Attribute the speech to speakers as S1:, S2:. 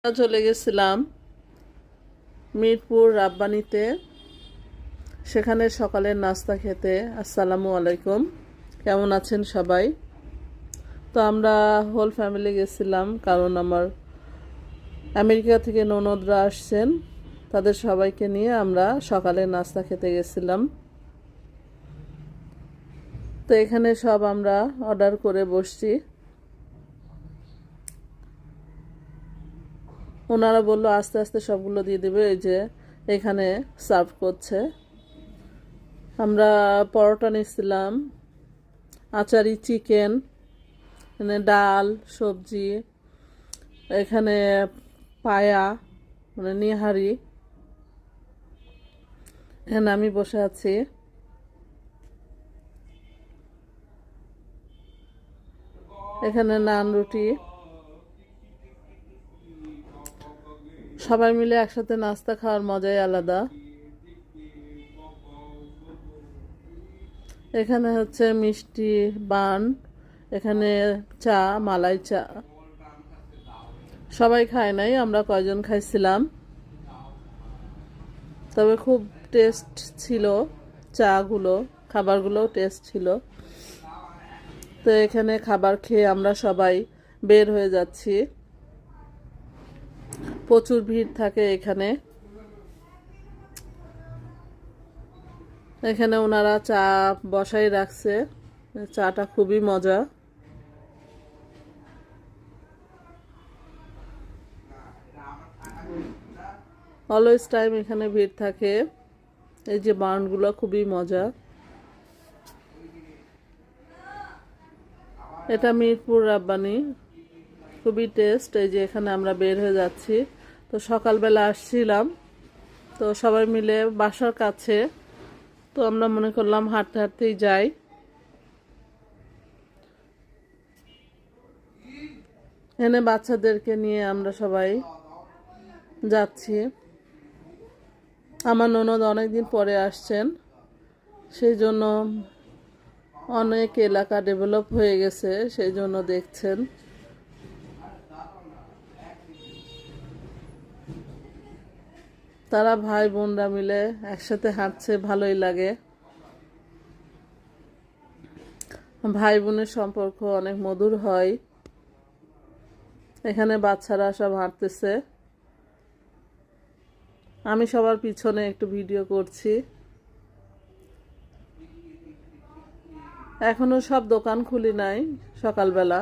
S1: চলে গেছিলাম মিরপুর রাব্বানিতে, সেখানে সকালের নাস্তা খেতে। আসসালামু আলাইকুম, কেমন আছেন সবাই? তো আমরা হোল ফ্যামিলি গেছিলাম, কারণ আমার আমেরিকা থেকে ননদরা আসছেন, তাদের সবাইকে নিয়ে আমরা সকালে নাস্তা খেতে গেছিলাম। তো এখানে সব আমরা অর্ডার করে বসছি। ওনারা বললো আস্তে আস্তে সবগুলো দিয়ে দেবে, এই যে এখানে সার্ভ করছে। আমরা পরোটা নিয়েছিলাম, আচারি, চিকেন, এখানে ডাল, সবজি, এখানে পায়া মানে নিহারি। এখানে আমি বসে আছি। এখানে নান, রুটি, সবাই মিলে একসাথে নাস্তা খাওয়ার মজাই আলাদা। এখানে হচ্ছে মিষ্টি, বান, এখানে চা, মালাই চা। সবাই খায় নাই, আমরা কয়জন খাইছিলাম, তবে খুব টেস্ট ছিল চাগুলো, খাবারগুলোও টেস্ট ছিল। তো এখানে খাবার খেয়ে আমরা সবাই বের হয়ে যাচ্ছি। প্রচুর ভিড় থাকে এখানে। এখানে ওনারা চা বসাই রাখছে, চাটা খুবই মজা। অলওয়েজ টাইম এখানে ভিড় থাকে। এই যে বানগুলো খুবই মজা। এটা মিরপুর রাব্বানি, খুবই টেস্ট। এই যে এখানে আমরা বের হয়ে যাচ্ছি। তো সকালবেলা আসছিলাম, তো সবাই মিলে বাসার কাছে, তো আমরা মনে করলাম হাঁটতে হাঁটতেই যাই। এখানে বাচ্চাদেরকে নিয়ে আমরা সবাই যাচ্ছি। আমার ননদ অনেকদিন পরে আসছেন, সেই জন্য অনেক এলাকা ডেভেলপ হয়ে গেছে, সেই জন্য দেখছেন। তারা ভাই বোনরা মিলে একসাথে হাঁটছে, ভালোই লাগে। ভাই বোনের সম্পর্ক অনেক মধুর হয়। এখানে বাচ্চারা সব হাঁটতেছে, আমি সবার পিছনে একটু ভিডিও করছি। এখনো সব দোকান খুলি নাই সকালবেলা।